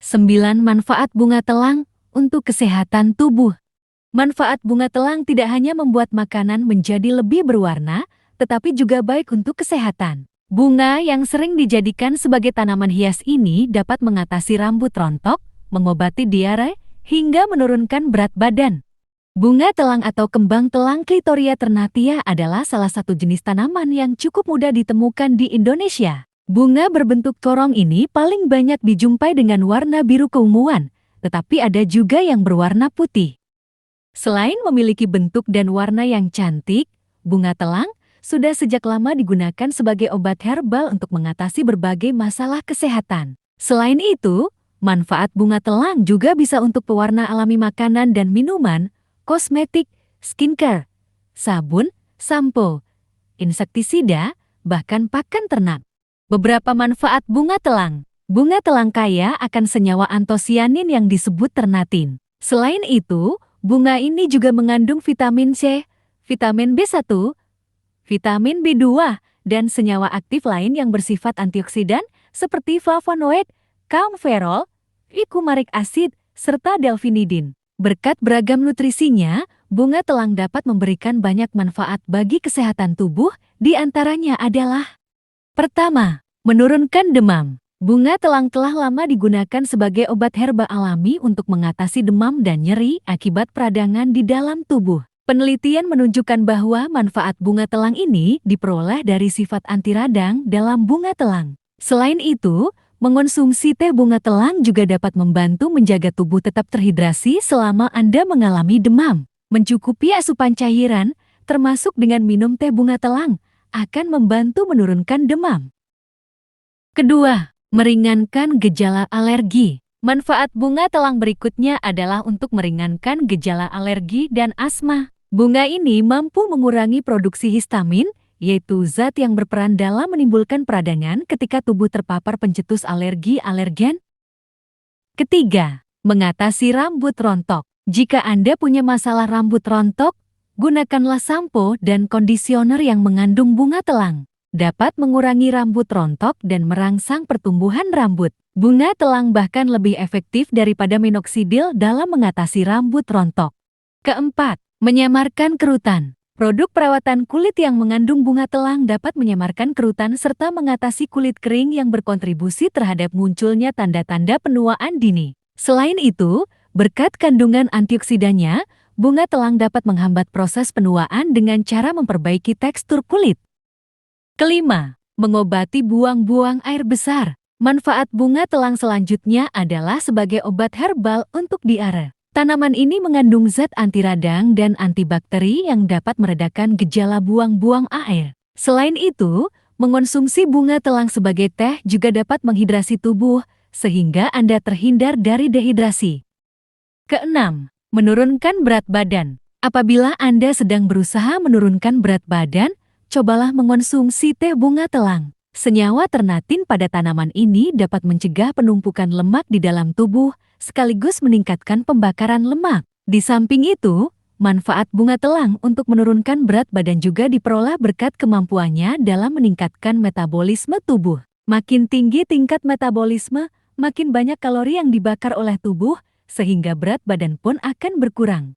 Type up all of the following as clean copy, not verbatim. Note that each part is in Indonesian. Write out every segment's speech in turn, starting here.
9 manfaat bunga telang untuk kesehatan tubuh. Manfaat bunga telang tidak hanya membuat makanan menjadi lebih berwarna, tetapi juga baik untuk kesehatan. Bunga yang sering dijadikan sebagai tanaman hias ini dapat mengatasi rambut rontok, mengobati diare, hingga menurunkan berat badan. Bunga telang atau kembang telang Clitoria ternatia adalah salah satu jenis tanaman yang cukup mudah ditemukan di Indonesia. Bunga berbentuk corong ini paling banyak dijumpai dengan warna biru keunguan, tetapi ada juga yang berwarna putih. Selain memiliki bentuk dan warna yang cantik, bunga telang sudah sejak lama digunakan sebagai obat herbal untuk mengatasi berbagai masalah kesehatan. Selain itu, manfaat bunga telang juga bisa untuk pewarna alami makanan dan minuman, kosmetik, skincare, sabun, sampo, insektisida, bahkan pakan ternak. Beberapa manfaat bunga telang. Bunga telang kaya akan senyawa antosianin yang disebut ternatin. Selain itu, bunga ini juga mengandung vitamin C, vitamin B1, vitamin B2, dan senyawa aktif lain yang bersifat antioksidan seperti flavonoid, kaumferol, eicumaric acid, serta delfinidin. Berkat beragam nutrisinya, bunga telang dapat memberikan banyak manfaat bagi kesehatan tubuh, di antaranya adalah: pertama, menurunkan demam. Bunga telang telah lama digunakan sebagai obat herbal alami untuk mengatasi demam dan nyeri akibat peradangan di dalam tubuh. Penelitian menunjukkan bahwa manfaat bunga telang ini diperoleh dari sifat anti radang dalam bunga telang. Selain itu, mengonsumsi teh bunga telang juga dapat membantu menjaga tubuh tetap terhidrasi selama Anda mengalami demam. Mencukupi asupan cairan, termasuk dengan minum teh bunga telang, akan membantu menurunkan demam. Kedua, meringankan gejala alergi. Manfaat bunga telang berikutnya adalah untuk meringankan gejala alergi dan asma. Bunga ini mampu mengurangi produksi histamin, yaitu zat yang berperan dalam menimbulkan peradangan ketika tubuh terpapar pencetus alergi-alergen. Ketiga, mengatasi rambut rontok. Jika Anda punya masalah rambut rontok, gunakanlah sampo dan kondisioner yang mengandung bunga telang. Dapat mengurangi rambut rontok dan merangsang pertumbuhan rambut. Bunga telang bahkan lebih efektif daripada minoxidil dalam mengatasi rambut rontok. Keempat, menyamarkan kerutan. Produk perawatan kulit yang mengandung bunga telang dapat menyamarkan kerutan serta mengatasi kulit kering yang berkontribusi terhadap munculnya tanda-tanda penuaan dini. Selain itu, berkat kandungan antioksidannya, bunga telang dapat menghambat proses penuaan dengan cara memperbaiki tekstur kulit. Kelima, mengobati buang-buang air besar. Manfaat bunga telang selanjutnya adalah sebagai obat herbal untuk diare. Tanaman ini mengandung zat anti radang dan antibakteri yang dapat meredakan gejala buang-buang air. Selain itu, mengonsumsi bunga telang sebagai teh juga dapat menghidrasi tubuh, sehingga Anda terhindar dari dehidrasi. Keenam, menurunkan berat badan. Apabila Anda sedang berusaha menurunkan berat badan, cobalah mengonsumsi teh bunga telang. Senyawa ternatin pada tanaman ini dapat mencegah penumpukan lemak di dalam tubuh, sekaligus meningkatkan pembakaran lemak. Di samping itu, manfaat bunga telang untuk menurunkan berat badan juga diperoleh berkat kemampuannya dalam meningkatkan metabolisme tubuh. Makin tinggi tingkat metabolisme, makin banyak kalori yang dibakar oleh tubuh, sehingga berat badan pun akan berkurang.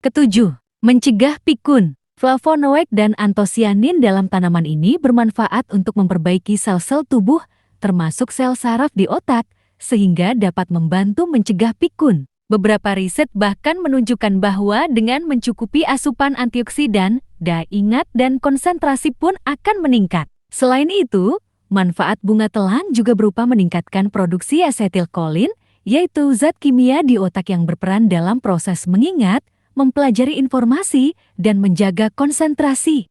Ketujuh, mencegah pikun. Flavonoid dan antosianin dalam tanaman ini bermanfaat untuk memperbaiki sel-sel tubuh, termasuk sel saraf di otak, sehingga dapat membantu mencegah pikun. Beberapa riset bahkan menunjukkan bahwa dengan mencukupi asupan antioksidan, daya ingat dan konsentrasi pun akan meningkat. Selain itu, manfaat bunga telang juga berupa meningkatkan produksi asetilkolin, yaitu zat kimia di otak yang berperan dalam proses mengingat, mempelajari informasi, dan menjaga konsentrasi.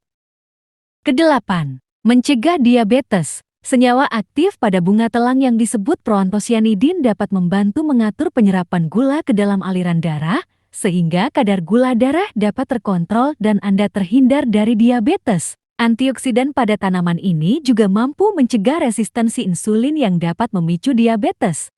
Kedelapan, mencegah diabetes. Senyawa aktif pada bunga telang yang disebut proantosianidin dapat membantu mengatur penyerapan gula ke dalam aliran darah, sehingga kadar gula darah dapat terkontrol dan Anda terhindar dari diabetes. Antioksidan pada tanaman ini juga mampu mencegah resistensi insulin yang dapat memicu diabetes.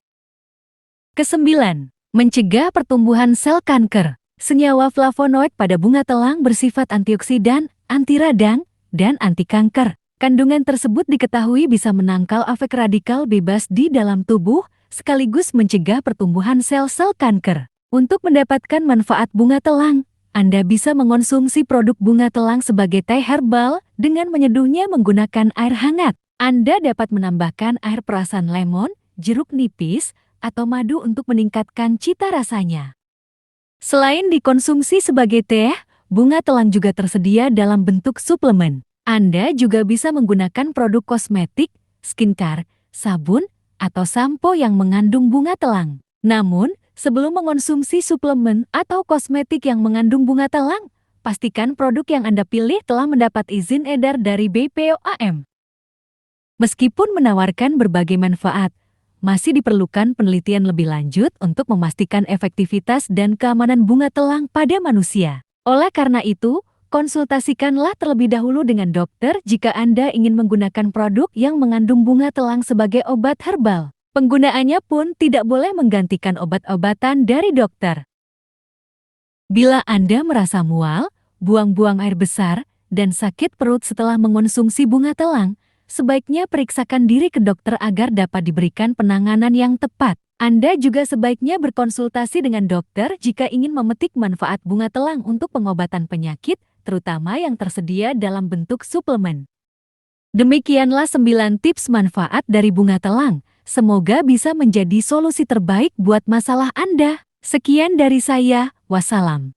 Kesembilan, mencegah pertumbuhan sel kanker. Senyawa flavonoid pada bunga telang bersifat antioksidan, anti radang, dan anti kanker. Kandungan tersebut diketahui bisa menangkal efek radikal bebas di dalam tubuh, sekaligus mencegah pertumbuhan sel-sel kanker. Untuk mendapatkan manfaat bunga telang, Anda bisa mengonsumsi produk bunga telang sebagai teh herbal dengan menyeduhnya menggunakan air hangat. Anda dapat menambahkan air perasan lemon, jeruk nipis, atau madu untuk meningkatkan cita rasanya. Selain dikonsumsi sebagai teh, bunga telang juga tersedia dalam bentuk suplemen. Anda juga bisa menggunakan produk kosmetik, skincare, sabun, atau sampo yang mengandung bunga telang. Namun, sebelum mengonsumsi suplemen atau kosmetik yang mengandung bunga telang, pastikan produk yang Anda pilih telah mendapat izin edar dari BPOM. Meskipun menawarkan berbagai manfaat, masih diperlukan penelitian lebih lanjut untuk memastikan efektivitas dan keamanan bunga telang pada manusia. Oleh karena itu, konsultasikanlah terlebih dahulu dengan dokter jika Anda ingin menggunakan produk yang mengandung bunga telang sebagai obat herbal. Penggunaannya pun tidak boleh menggantikan obat-obatan dari dokter. Bila Anda merasa mual, buang-buang air besar, dan sakit perut setelah mengonsumsi bunga telang, sebaiknya periksakan diri ke dokter agar dapat diberikan penanganan yang tepat. Anda juga sebaiknya berkonsultasi dengan dokter jika ingin memetik manfaat bunga telang untuk pengobatan penyakit, terutama yang tersedia dalam bentuk suplemen. Demikianlah 9 tips manfaat dari bunga telang. Semoga bisa menjadi solusi terbaik buat masalah Anda. Sekian dari saya, wassalam.